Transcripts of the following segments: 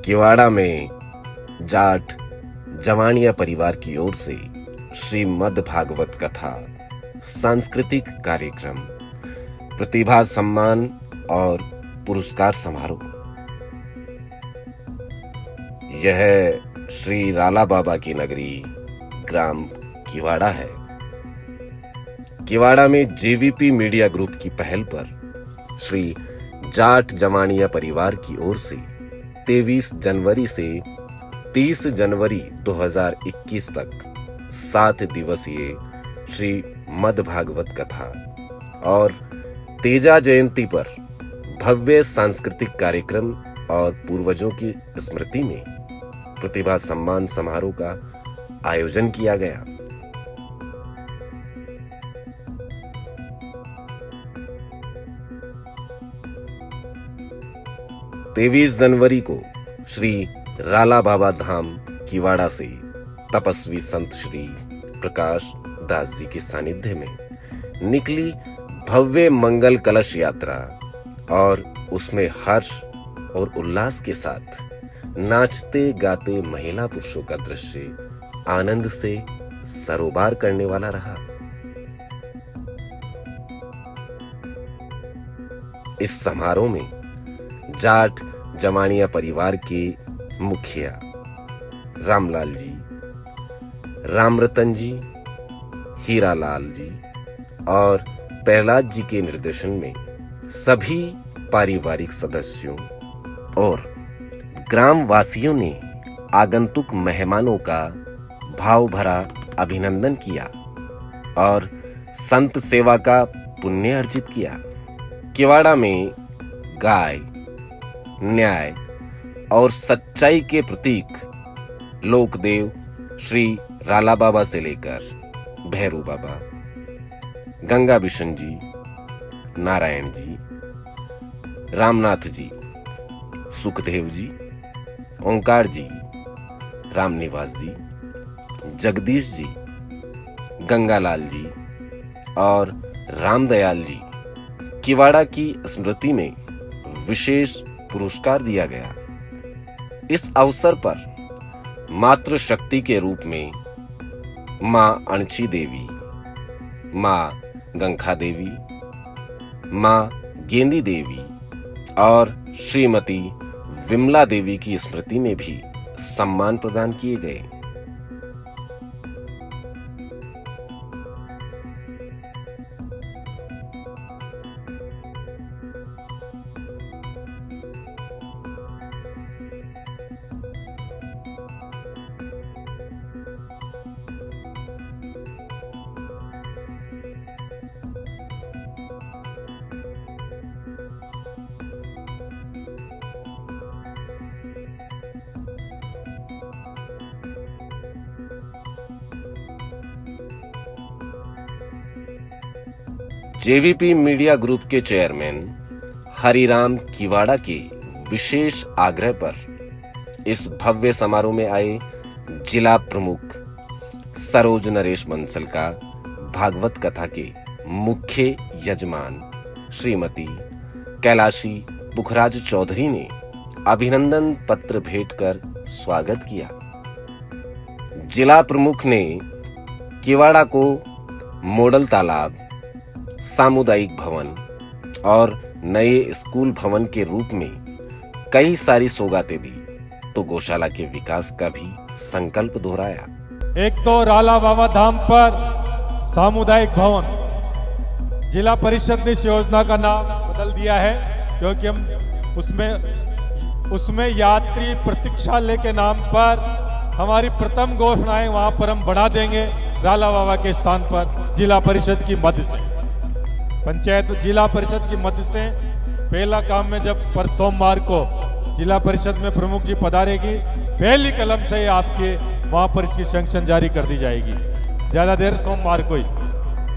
किवाड़ा में जाट जमानिया परिवार की ओर से श्रीमद् भागवत कथा, सांस्कृतिक कार्यक्रम, प्रतिभा सम्मान और पुरस्कार समारोह। यह श्री राला बाबा की नगरी ग्राम किवाड़ा है। किवाड़ा में जेवीपी मीडिया ग्रुप की पहल पर श्री जाट जमानिया परिवार की ओर से 23 जनवरी से 30 जनवरी 2021 तक 7 दिवसीय श्री मद् भागवत कथा और तेजा जयंती पर भव्य सांस्कृतिक कार्यक्रम और पूर्वजों की स्मृति में प्रतिभा सम्मान समारोह का आयोजन किया गया। तेईस जनवरी को श्री राला बाबा धाम किवाड़ा से तपस्वी संत श्री प्रकाश दास जी के सानिध्य में निकली भव्य मंगल कलश यात्रा और उसमें हर्ष और उल्लास के साथ नाचते गाते महिला पुरुषों का दृश्य आनंद से सरोबार करने वाला रहा। इस समारोह में जाट जमानिया परिवार के मुखिया रामलाल जी, रामरतन जी, हीरालाल जी और प्रहलाद जी के निर्देशन में सभी पारिवारिक सदस्यों और ग्राम वासियों ने आगंतुक मेहमानों का भाव भरा अभिनंदन किया और संत सेवा का पुण्य अर्जित किया। किवाड़ा में गाय, न्याय और सच्चाई के प्रतीक लोकदेव श्री राला बाबा से लेकर भैरू बाबा, गंगा बिशन जी, नारायण जी, रामनाथ जी, सुखदेव जी, ओंकार जी, रामनिवास जी, जगदीश जी, गंगालाल जी और रामदयाल जी किवाड़ा की स्मृति में विशेष पुरस्कार दिया गया। इस अवसर पर मातृ शक्ति के रूप में मां अणची देवी, मां गंखा देवी, मां गेंदी देवी और श्रीमती विमला देवी की स्मृति में भी सम्मान प्रदान किए गए। जेवीपी मीडिया ग्रुप के चेयरमैन हरिराम किवाड़ा के विशेष आग्रह पर इस भव्य समारोह में आए जिला प्रमुख सरोज नरेश बंसल का भागवत कथा के मुख्य यजमान श्रीमती कैलाशी पुखराज चौधरी ने अभिनंदन पत्र भेंट कर स्वागत किया। जिला प्रमुख ने किवाड़ा को मॉडल तालाब, सामुदायिक भवन और नए स्कूल भवन के रूप में कई सारी सौगातें दी तो गौशाला के विकास का भी संकल्प दोहराया। एक तो राला बाबा धाम पर सामुदायिक भवन, जिला परिषद ने इस योजना का नाम बदल दिया है क्योंकि हम उसमें यात्री प्रतीक्षालय के नाम पर हमारी प्रथम घोषणाएं वहां पर हम बढ़ा देंगे। राला बाबा के स्थान पर जिला परिषद की मदद से, पंचायत जिला परिषद की मदद से पहला काम में जब पर सोमवार को जिला परिषद में प्रमुख जी पधारेगी, पहली कलम से आपके वहां पर इसकी सैंक्शन जारी कर दी जाएगी। ज्यादा देर सोमवार को ही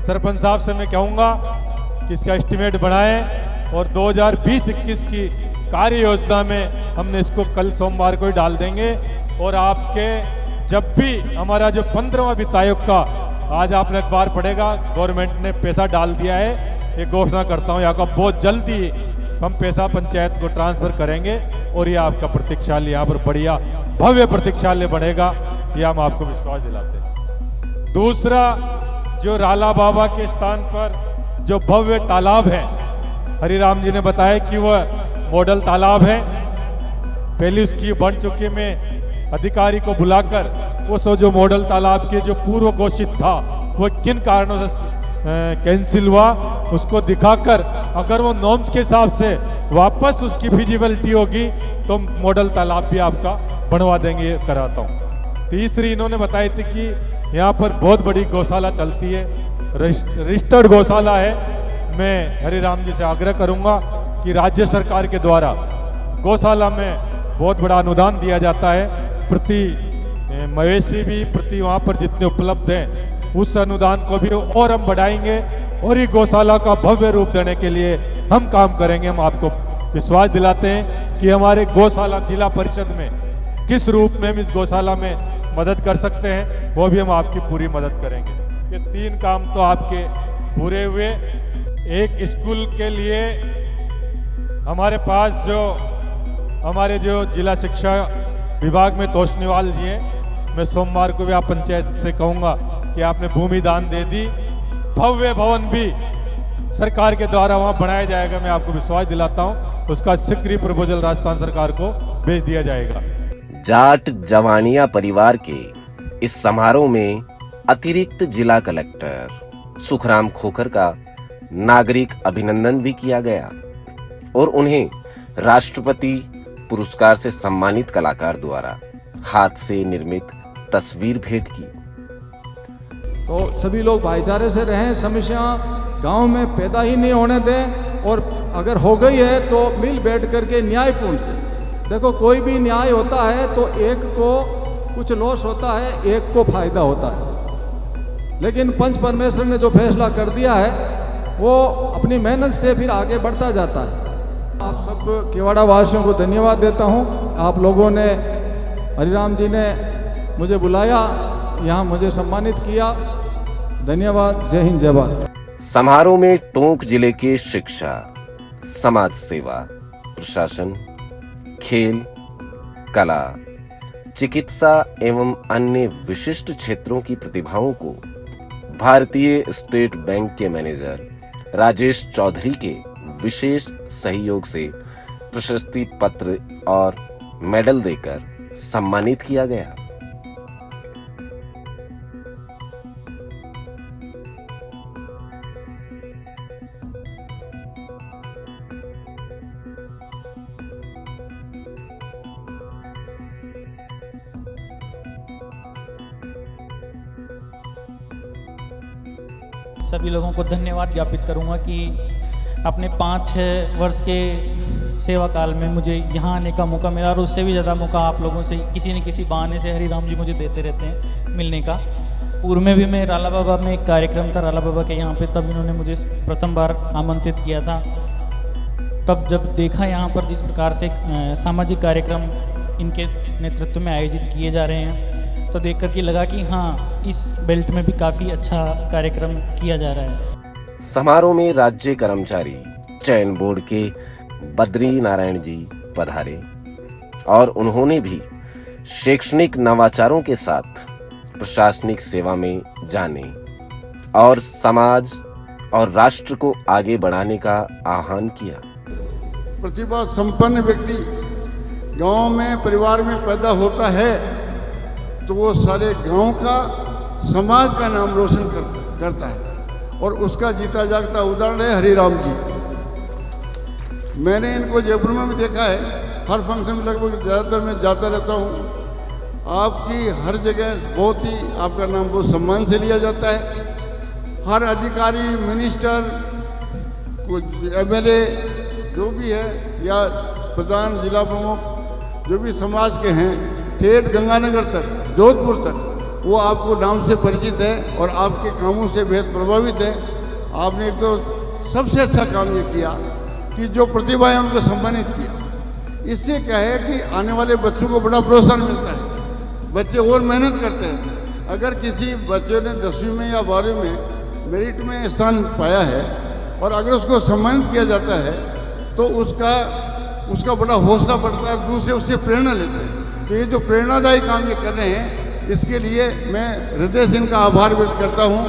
सरपंच साहब से मैं कहूंगा कि इसका एस्टिमेट बनाएं और 2020-21 की कार्य योजना में हमने इसको कल सोमवार को ही डाल देंगे। और आपके जब भी हमारा जो 15वां वित्त आयोग का आज आपने अखबार पढ़ेगा, गवर्नमेंट ने पैसा डाल दिया है, ये घोषणा करता हूँ यहाँ का बहुत जल्दी हम पैसा पंचायत को ट्रांसफर करेंगे और ये आपका प्रतीक्षालय यहाँ पर बढ़िया भव्य प्रतीक्षालय बनेगा, ये हम आपको विश्वास दिलाते हैं। दूसरा, जो राला बाबा के स्थान पर जो भव्य तालाब है, हरिराम जी ने बताया कि वह मॉडल तालाब है। पहले उसकी बन चुके में अधिकारी को बुलाकर वो जो मॉडल तालाब के जो पूर्व घोषित था वो किन कारणों से कैंसिल हुआ उसको दिखाकर अगर वो नॉर्म्स के हिसाब से वापस उसकी फिजिबिलिटी होगी तो मॉडल तालाब भी आपका बनवा देंगे, कराता हूँ। तीसरी इन्होंने बताई थी कि यहाँ पर बहुत बड़ी गौशाला चलती है, रजिस्टर्ड गौशाला है। मैं हरिराम जी से आग्रह करूँगा कि राज्य सरकार के द्वारा गौशाला में बहुत बड़ा अनुदान दिया जाता है, प्रति मवेशी भी प्रति वहाँ पर जितने उपलब्ध हैं उस अनुदान को भी और हम बढ़ाएंगे और ये गौशाला का भव्य रूप देने के लिए हम काम करेंगे। हम आपको विश्वास दिलाते हैं कि हमारे गौशाला जिला परिषद में किस रूप में हम इस गौशाला में मदद कर सकते हैं, वो भी हम आपकी पूरी मदद करेंगे। ये 3 काम तो आपके पूरे हुए। एक स्कूल के लिए हमारे पास हमारे जो जिला शिक्षा विभाग में तोशनीवाल जी हैं, मैं सोमवार को भी आप पंचायत से कहूँगा कि आपने भूमि दान दे दी, भव्य भवन भी सरकार के द्वारा वहाँ बनाया जाएगा। मैं आपको विश्वास दिलाता हूँ उसका सिक्री प्रपोजल राजस्थान सरकार को भेज दिया जाएगा। जाट जवानिया परिवार के इस समारोह में अतिरिक्त जिला कलेक्टर सुखराम खोखर का नागरिक अभिनंदन भी किया गया और उन्हें राष्ट्रपति पुरस्कार से सम्मानित कलाकार द्वारा हाथ से निर्मित तस्वीर भेंट की। तो सभी लोग भाईचारे से रहें, समस्या गांव में पैदा ही नहीं होने दें और अगर हो गई है तो मिल बैठ करके न्यायपूर्ण से। देखो, कोई भी न्याय होता है तो एक को कुछ लॉस होता है, एक को फायदा होता है, लेकिन पंच परमेश्वर ने जो फैसला कर दिया है वो अपनी मेहनत से फिर आगे बढ़ता जाता है। आप सब केवाड़ा वासियों को धन्यवाद देता हूँ। आप लोगों ने, हरिराम जी ने मुझे बुलाया, यहाँ मुझे सम्मानित किया, धन्यवाद। जय हिंद, जय भारत। समारोह में टोंक जिले के शिक्षा, समाज सेवा, प्रशासन, खेल, कला, चिकित्सा एवं अन्य विशिष्ट क्षेत्रों की प्रतिभाओं को भारतीय स्टेट बैंक के मैनेजर राजेश चौधरी के विशेष सहयोग से प्रशस्ति पत्र और मेडल देकर सम्मानित किया गया। सभी लोगों को धन्यवाद ज्ञापित करूंगा कि अपने 5 वर्ष के सेवा काल में मुझे यहाँ आने का मौका मिला और उससे भी ज़्यादा मौका आप लोगों से किसी न किसी बहाने से हरिराम जी मुझे देते रहते हैं मिलने का। पूर्व में भी मैं राला बाबा में एक कार्यक्रम था राला बाबा के यहाँ पे, तब इन्होंने मुझे प्रथम बार आमंत्रित किया था। तब जब देखा यहाँ पर जिस प्रकार से सामाजिक कार्यक्रम इनके नेतृत्व में आयोजित किए जा रहे हैं तो देख कर के लगा कि हाँ, इस बेल्ट में भी काफ़ी अच्छा कार्यक्रम किया जा रहा है। समारोह में राज्य कर्मचारी चयन बोर्ड के बद्री नारायण जी पधारे और उन्होंने भी शैक्षणिक नवाचारों के साथ प्रशासनिक सेवा में जाने और समाज और राष्ट्र को आगे बढ़ाने का आह्वान किया। प्रतिभा संपन्न व्यक्ति गांव में, परिवार में पैदा होता है तो वो सारे गांव का, समाज का नाम रोशन करता है और उसका जीता जागता उदाहरण है हरिराम जी। मैंने इनको जयपुर में भी देखा है, हर फंक्शन में लगभग ज़्यादातर मैं जाता रहता हूँ। आपकी हर जगह बहुत ही आपका नाम बहुत सम्मान से लिया जाता है। हर अधिकारी, मिनिस्टर, एमएलए जो भी है या प्रधान, जिला प्रमुख जो भी समाज के हैं, ठेठ गंगानगर तक, जोधपुर तक, वो आपको नाम से परिचित है और आपके कामों से बेहद प्रभावित है। आपने एक तो सबसे अच्छा काम ये किया कि जो प्रतिभा है उनको सम्मानित किया। इससे क्या है कि आने वाले बच्चों को बड़ा प्रोत्साहन मिलता है, बच्चे और मेहनत करते हैं। अगर किसी बच्चे ने 10वीं में या 12वीं में मेरिट में स्थान पाया है और अगर उसको सम्मानित किया जाता है तो उसका बड़ा हौसला बढ़ता है, दूसरे उससे प्रेरणा लेते हैं। तो ये जो प्रेरणादायी काम ये कर रहे हैं, इसके लिए मैं हृदय से इनका आभार व्यक्त करता हूँ।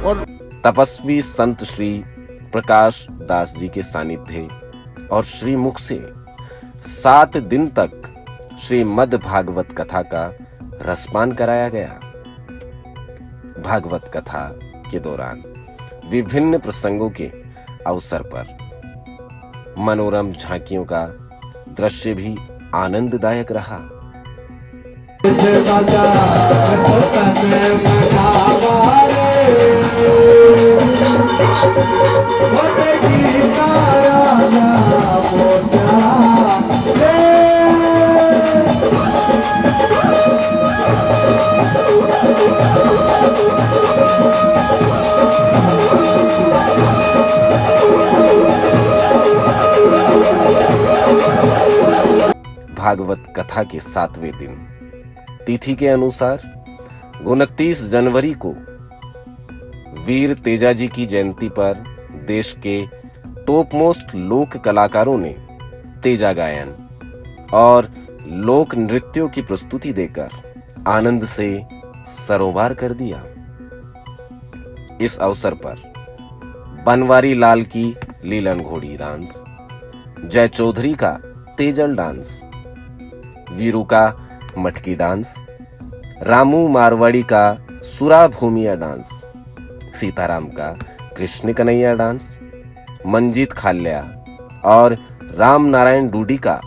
और तपस्वी संत श्री प्रकाश दास जी के सानिध्य और श्रीमुख से 7 दिन तक श्रीमद् भागवत कथा का रसपान कराया गया। भागवत कथा के दौरान विभिन्न प्रसंगों के अवसर पर मनोरम झांकियों का दृश्य भी आनंददायक रहा। भागवत कथा के 7वें दिन तिथि के अनुसार 29 जनवरी को वीर तेजाजी की जयंती पर देश के टॉप मोस्ट लोक कलाकारों ने तेजा गायन और लोक नृत्यों की प्रस्तुति देकर आनंद से सरोवर कर दिया। इस अवसर पर बनवारी लाल की लीलन घोड़ी डांस, जय चौधरी का तेजल डांस, वीरू का मटकी डांस, रामू मारवाड़ी का सुरा भूमिया डांस, सीताराम का कृष्ण कन्हैया डांस, मंजीत खाल्या और राम नारायण डूडी का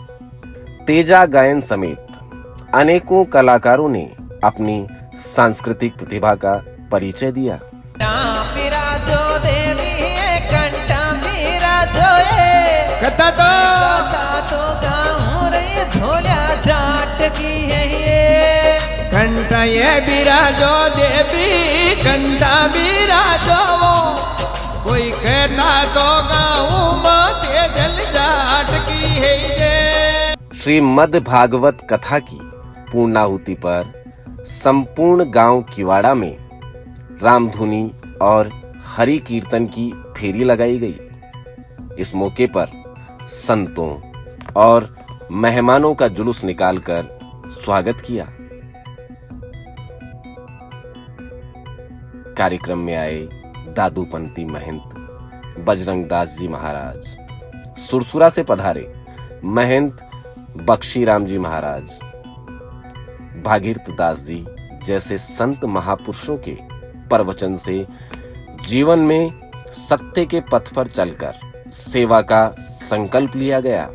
तेजा गायन समेत अनेकों कलाकारों ने अपनी सांस्कृतिक प्रतिभा का परिचय दिया। कंठा ये बिराजो देवी, कंठा बिराजो, कोई कहता तो गाँव में तेजल जाट की है ये। श्रीमद् भागवत कथा की पूर्णाहुति पर संपूर्ण गांव किवाड़ा में रामधुनी और हरि कीर्तन की फेरी लगाई गई। इस मौके पर संतों और मेहमानों का जुलूस निकालकर स्वागत किया। कार्यक्रम में आए दादूपंती महंत बजरंग दास जी महाराज, सुरसुरा से पधारे महंत बख्शीराम जी महाराज, भागीरथ दास जी जैसे संत महापुरुषों के प्रवचन से जीवन में सत्य के पथ पर चलकर सेवा का संकल्प लिया गया।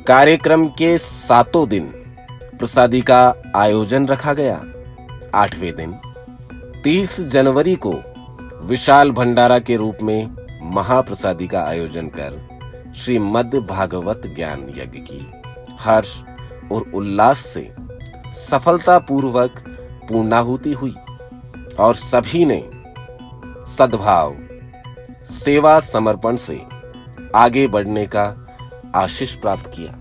कार्यक्रम के 7 दिन प्रसादी का आयोजन रखा गया। 8वें दिन 30 जनवरी को विशाल भंडारा के रूप में महाप्रसादी का आयोजन कर श्रीमद् भागवत ज्ञान यज्ञ की हर्ष और उल्लास से सफलतापूर्वक पूर्णाहुति हुई और सभी ने सद्भाव, सेवा, समर्पण से आगे बढ़ने का आशीष प्राप्त किया।